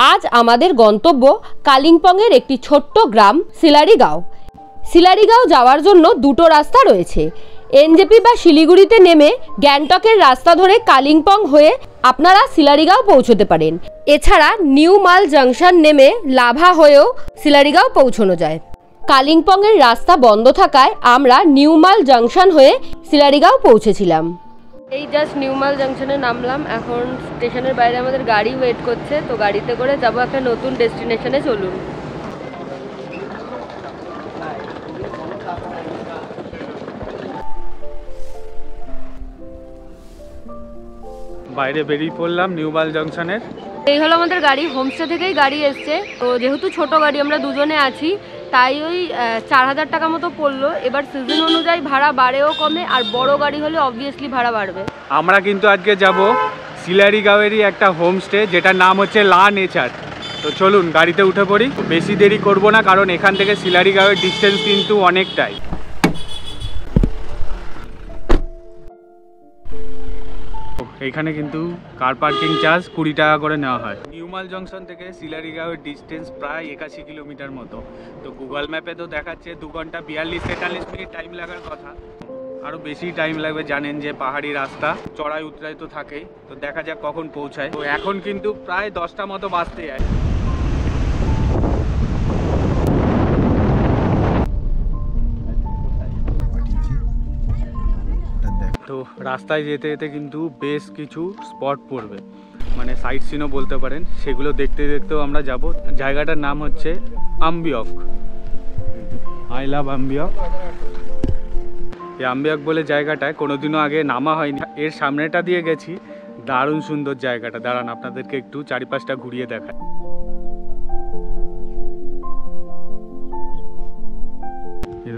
আজ আমাদের গন্তব্য কালিম্পংয়ের একটি ছোট্ট গ্রাম সিলারিগাঁও। সিলারিগাঁও যাওয়ার জন্য দুটো রাস্তা রয়েছে। এনজেপি বা শিলিগুড়িতে নেমে গ্যাংটকের রাস্তা ধরে কালিম্পং হয়ে আপনারা সিলারিগাঁও পৌঁছতে পারেন। এছাড়া নিউ মাল জাংশন নেমে লাভা হয়েও সিলারিগাঁও পৌঁছানো যায়। কালিম্পংয়ের রাস্তা বন্ধ থাকায় আমরা নিউ মাল জাংশন হয়ে সিলারিগাঁও পৌঁছেছিলাম। এই জাস্ট নিউ মাল জাংশনে নামলাম। এখন স্টেশনের বাইরে আমাদের গাড়ি ওয়েট করছে, তো গাড়িতে করে যাব একটা নতুন ডেস্টিনেশনে। চলুন। বাইরে বেরিয়ে পড়লাম নিউ মাল জাংশনের। এই হলো আমাদের গাড়ি, হোমস্টে থেকেই গাড়ি এসছে। তো যেহেতু ছোট গাড়ি, আমরা দুজনে আছি, তাই ওই 4000 টাকা মতো পড়লো। এবার সিজন অনুযায়ী ভাড়া বাড়েও কমে, আর বড় গাড়ি হলে অবভিয়াসলি ভাড়া বাড়বে। আমরা কিন্তু আজকে যাব সিলারিগাঁওয়েরই একটা হোমস্টে, যেটার নাম হচ্ছে লা নেচার। তো চলুন গাড়িতে উঠে পড়ি। বেশি দেরি করব না, কারণ এখান থেকে সিলারিগাঁওয়ের ডিস্টেন্স কিন্তু অনেকটাই। এইখানে কিন্তু কার পার্কিং চার্জ 20 টাকা করে নেওয়া হয়। নিউ মাল জংশন থেকে সিলারিগাঁওয়ের ডিস্টেন্স প্রায় 81 কিলোমিটার মতো। তো গুগল ম্যাপে তো দেখাচ্ছে 2 ঘন্টা 42-43 মিনিট টাইম লাগার কথা। আরও বেশি টাইম লাগবে, জানেন যে পাহাড়ি রাস্তা, চড়াই উতরাই তো থাকেই। তো দেখা যাক কখন পৌঁছায়। তো এখন কিন্তু প্রায় 10টা মতো বাজতে যায়। তো রাস্তায় যেতে যেতে কিন্তু বেশ কিছু স্পট পড়বে, মানে সাইট সিনও বলতে পারেন। সেগুলো দেখতে দেখতেও আমরা যাব। জায়গাটার নাম হচ্ছে আম্বিয়ক। I love আম্বিয়ক। এই আম্বিয়ক বলে জায়গাটায় কোনোদিনও আগে নামা হয়নি। এর সামনেটা দিয়ে গেছি, দারুণ সুন্দর জায়গাটা। দাঁড়ান আপনাদেরকে একটু চারিপাশটা ঘুরিয়ে দেখায়।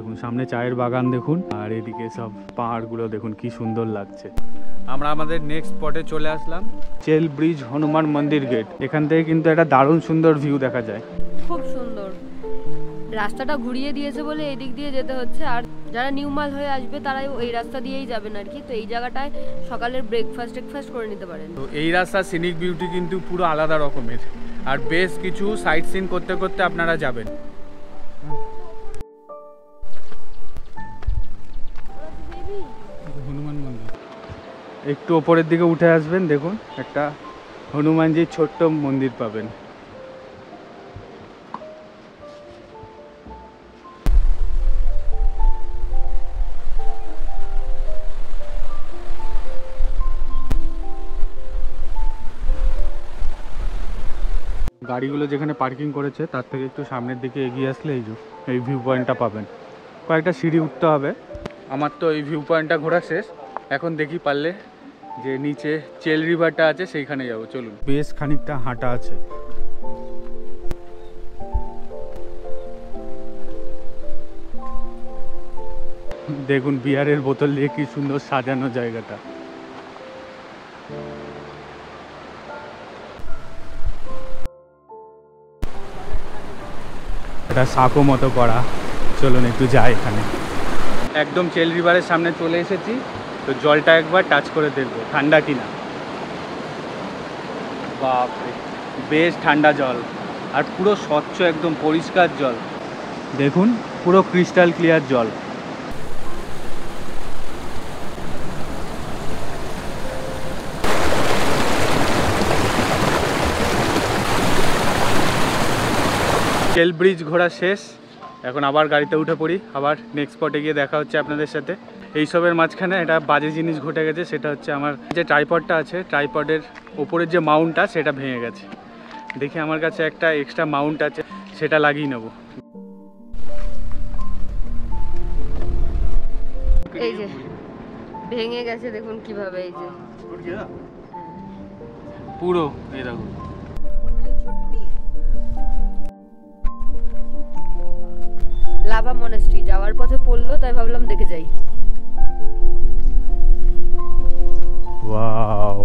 দেখুন সামনে চায়ের বাগান দেখুন, আর এদিকে সব পাহাড়গুলো দেখুন কি সুন্দর লাগছে। আমরা আমাদের নেক্সট স্পটে চলে আসলাম, চেল ব্রিজ হনুমান মন্দির গেট। এখান থেকে কিন্তু একটা দারুণ সুন্দর ভিউ দেখা যায়। খুব সুন্দর। রাস্তাটা ঘুরিয়ে দিয়েছে বলে এই দিক দিয়ে যেতে হচ্ছে, আর যারা নিউ মাল হয়ে আসবে তারাই এই রাস্তা দিয়েই যাবেন আর কি। তো এই জায়গাটায় সকালের ব্রেকফাস্ট করে নিতে পারেন। তো এই রাস্তার সিনিক বিউটি কিন্তু পুরো আলাদা রকমের, আর বেশ কিছু সাইট সিন করতে করতে আপনারা যাবেন। হনুমান মন্দির একটু ওপরের দিকে উঠে আসবেন, দেখুন একটা হনুমানজির ছোট্ট মন্দির পাবেন। গাড়িগুলো যেখানে পার্কিং করেছে তার থেকে একটু সামনের দিকে এগিয়ে আসলে এই ভিউ পয়েন্টটা পাবেন। কয়েকটা সিঁড়ি উঠতে হবে। আমার তো এই ভিউ পয়েন্টটা ঘোরা শেষ। এখন দেখি পারলে যে নিচে চেল রিভারটা আছে সেইখানে যাবো। চলুন। বেশ খানিকটা হাঁটা আছে। দেখুন বিয়ারের বোতল দিয়ে কি সুন্দর সাজানো জায়গাটা। এটা সাঁকো মতো করা। চলুন একটু যাই এখানে। একদম চেল রিভারের সামনে চলে এসেছি। তো জলটা একবার টাচ করে দেখবো ঠান্ডা কিনা। বাপরে, বেশ ঠান্ডা জল, আর পুরো স্বচ্ছ একদম পরিষ্কার জল। দেখুন পুরো ক্রিস্টাল ক্লিয়ার জল। চেল ব্রিজ ঘোরা শেষ। এখন আবার গাড়িতে উঠে পড়ি, আবার নেক্সট স্পটে গিয়ে দেখা হচ্ছে আপনাদের সাথে। এইসবের মাঝখানে একটা বাজে জিনিস ঘটে গেছে, সেটা হচ্ছে আমার যে ট্রাইপডটা আছে, ট্রাইপডের ওপরের যে মাউন্টটা সেটা ভেঙে গেছে। দেখি আমার কাছে একটা এক্সট্রা মাউন্ট আছে, সেটা লাগিয়ে নেব। এই যে ভেঙে গেছে, দেখুন কিভাবে। এই যে পুরো এই দেখুন। লাভা মনাস্ট্রি যাওয়ার পথে পড়লো, তাই ভাবলাম দেখে যাই। ওয়াও,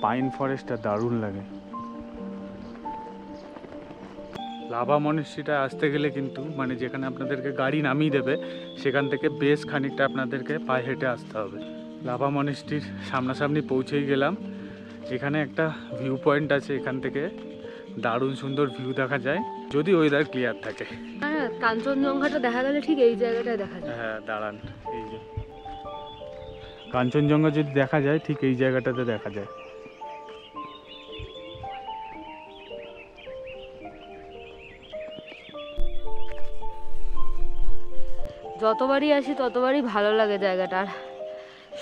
পাইন ফরেস্টটা দারুণ লাগে। লাভা মনাস্ট্রিটা আসতে গেলে কিন্তু মানে যেখানে আপনাদেরকে গাড়ি নামিয়ে দেবে সেখান থেকে বেশ খানিকটা আপনাদেরকে পায়ে হেঁটে আসতে হবে। লাভা মনাস্ট্রির সামনাসামনি পৌঁছেই গেলাম। এখানে একটা ভিউ পয়েন্ট আছে, এখান থেকে দারুণ সুন্দর ভিউ দেখা যায় যদি ওয়েদার ক্লিয়ার থাকে। হ্যাঁ, কাঞ্চনজঙ্ঘাটা দেখা গেলে ঠিক এই জায়গাটায় দেখা যায়। হ্যাঁ দাঁড়ান, এই যে কাঞ্চনজঙ্ঘা যদি দেখা যায় ঠিক এই জায়গাটাতে দেখা যায়। যতবারই আসি ততবারই ভালো লাগে জায়গাটার।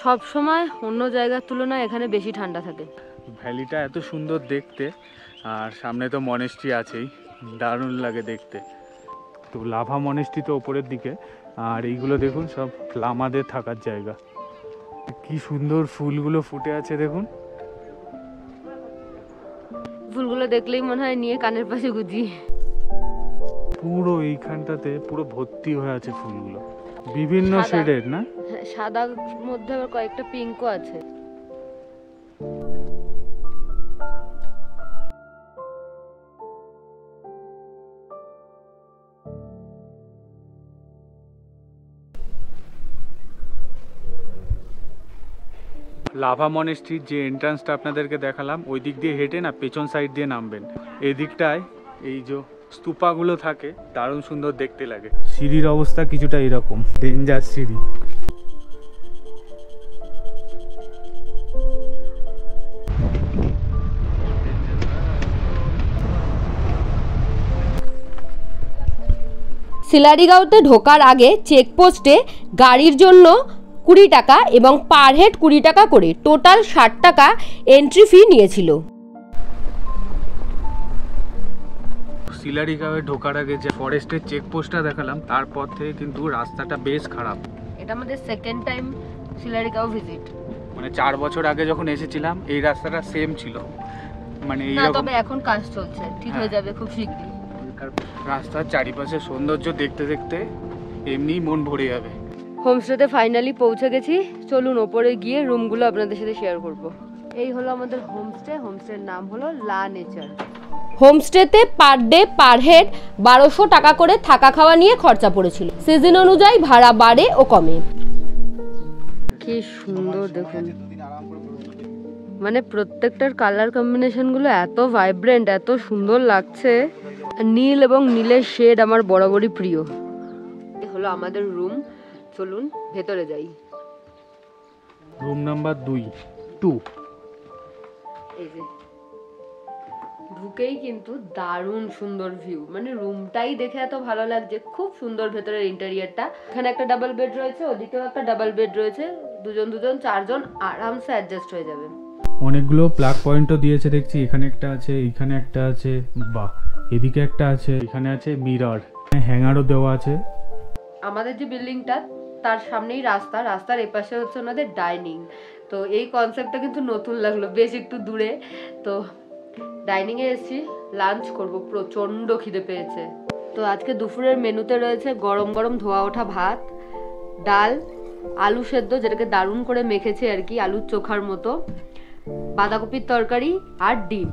সব সময় অন্য জায়গার তুলনায় এখানে বেশি ঠান্ডা থাকে। ভ্যালিটা এত সুন্দর দেখতে, আর সামনে তো মনেস্ট্রি আছেই, দারুণ লাগে দেখতে। তো লাভা মনেস্ট্রি তো ওপরের দিকে, আর এইগুলো দেখুন সব লামাদের থাকার জায়গা। কি সুন্দর ফুলগুলো ফুটে আছে দেখুন। ফুলগুলো দেখলেই মনে হয় নিয়ে কানের পাশে গুজি। পুরো এইখানটাতে পুরো ভর্তি হয়ে আছে ফুলগুলো, বিভিন্ন সাদা। শেডের না? হ্যাঁ, সাদার মধ্যে আবার কয়েকটা পিঙ্কও আছে। লাভা মনেস্ট্রির যে এন্ট্রান্সটা আপনাদেরকে দেখালাম ওই দিক দিয়ে হেঁটে না পেছন সাইড দিয়ে নামবেন। এই দিকটায় এই যে স্তূপাগুলো থাকে দারুণ সুন্দর দেখতে লাগে। সিঁড়ির অবস্থা কিছুটা এরকম, ডেঞ্জার সিঁড়ি। সিলারিগাঁওতে ঢোকার আগে চেকপোস্টে গাড়ির জন্য 20 টাকা এবং পার হেড 20 টাকা করে টোটাল 60 টাকা এন্ট্রি ফি নিয়েছিল। সিলারিগাঁওয়ে ঢোকার আগে যে ফরেস্টের চেকপোস্টটা দেখালাম তারপর থেকে কিন্তু রাস্তাটা বেশ খারাপ। এটা আমাদের সেকেন্ড টাইম সিলারিগাঁও ভিজিট। মানে 4 বছর আগে যখন এসেছিলাম এই রাস্তাটা সেম ছিল, মানে না, এইরকম। তবে এখন কাজ চলছে, ঠিক হয়ে যাবে খুব শীঘ্রই। রাস্তার চারিপাশে সৌন্দর্য দেখতে দেখতে এমনি মন ভরে যাবে। হোমস্টেতে ফাইনালি পৌঁছে গেছি। চলুন ওপরে গিয়ে রুমগুলো আপনাদের সাথে শেয়ার করব। এই হলো আমাদের হোমস্টে। হোমস্টের নাম হলো লা নেচার। হোমস্টেতে পার ডে পার হেড 1200 টাকা করে থাকা খাওয়া নিয়ে খরচা পড়েছিল। সিজন অনুযায়ী ভাড়া বাড়ে ও কমে। কি সুন্দর দেখুন, মানে প্রত্যেকটার কালার কম্বিনেশনগুলো এত ভাইব্রেন্ট, এত সুন্দর লাগছে। নীল এবং নীলের শেড আমার বরাবরই প্রিয়। এই হলো আমাদের রুম। চলুন ভেতরে যাই। Room number 2। এই যে ঢুকেই কিন্তু দারুণ সুন্দর ভিউ, মানে রুমটাই দেখে এত ভালো লাগছে। খুব সুন্দর ভেতরের ইন্টেরিয়রটা। এখানে একটা ডাবল বেড রয়েছে, ওদিকেও একটা ডাবল বেড রয়েছে। দুজন 4জন আরামসে অ্যাডজাস্ট হয়ে যাবে। অনেকগুলো প্লাগ পয়েন্টও দিয়েছে দেখছি। এখানে একটা আছে, এখানে একটা আছে, বাহ, এদিকে একটা আছে, এখানে আছে মিরর, হ্যাঙ্গারও দেওয়া আছে। আমাদের যে বিল্ডিংটা তার সামনেই রাস্তা, রাস্তার এপাশে হচ্ছে ওনাদের ডাইনিং। তো এই কনসেপ্টটা কিন্তু নতুন লাগলো, বেশ একটু দূরে। তো ডাইনিং এ এসেছি, লাঞ্চ করব, প্রচন্ড খিদে পেয়েছে। তো আজকে দুপুরের মেনুতে রয়েছে গরম গরম ধোয়া ওঠা ভাত, ডাল, আলু সেদ্ধ যেটাকে দারুণ করে মেখেছে আর কি, আলুর চোখার মতো, বাঁধাকপির তরকারি আর ডিম।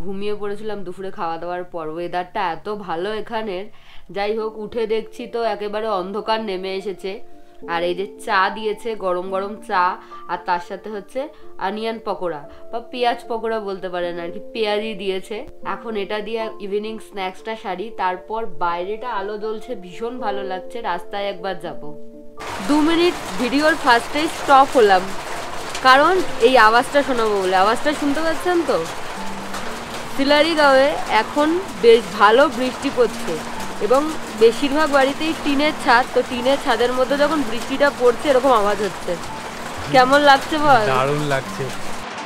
ঘুমিয়ে পড়েছিলাম দুপুরে খাওয়া দাওয়ার পর। ওয়েদারটা এত ভালো এখানের, যাই হোক উঠে দেখছি তো একেবারে অন্ধকার নেমে এসেছে। আর এই যে চা দিয়েছে, গরম গরম চা, আর তার সাথে হচ্ছে অনিয়ন পকোড়া বা পেঁয়াজ পকোড়া বলতে পারেন আর কি, পেঁয়াজই দিয়েছে। এখন এটা দিয়ে ইভিনিং স্ন্যাক্সটা সারি, তারপর বাইরেটা আলো জ্বলছে, ভীষণ ভালো লাগছে। রাস্তায় একবার যাব। 2 মিনিট ভিডিওর ফার্স্টেই স্টপ হলাম, কারণ এই আওয়াজটা শোনাবো বলে। আওয়াজটা শুনতে পাচ্ছেন তো? সিলারিগাঁওয়ে এখন বেশ ভালো বৃষ্টি পড়ছে এবং বেশিরভাগ বাড়িতেই টিনের ছাদ। তো টিনের ছাদের মধ্যে যখন বৃষ্টিটা পড়ছে এরকম আওয়াজ হচ্ছে। কেমন লাগছে বল? দারুণ লাগছে।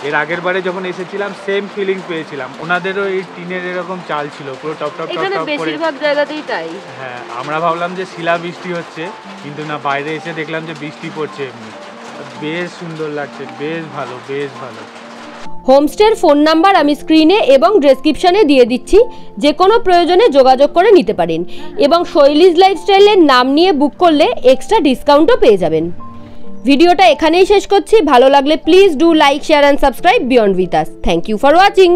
এর আগের বারে যখন এসেছিলাম সেম ফিলিং পেয়েছিলাম। ওনাদেরও এই টিনের এরকম চাল ছিল, পুরো টপ টপ টপ এখানে টপ করে। বেশিরভাগ জায়গাতেই তাই। হ্যাঁ, আমরা ভাবলাম যে শিলা বৃষ্টি হচ্ছে, কিন্তু না, বাইরে এসে দেখলাম যে বৃষ্টি পড়ছে এমনি। বেশ সুন্দর লাগছে, বেশ ভালো, বেশ ভালো। হোমস্টের ফোন নাম্বার আমি স্ক্রিনে এবং ডেসক্রিপশনে দিয়ে দিচ্ছি, যে কোনো প্রয়োজনে যোগাযোগ করে নিতে পারেন এবং শৈলীজ লাইফস্টাইলের নাম নিয়ে বুক করলে এক্সট্রা ডিসকাউন্টও পেয়ে যাবেন। ভিডিওটা এখানেই শেষ করছি। ভালো লাগলে please do like, share and subscribe beyond with us. Thank you for watching.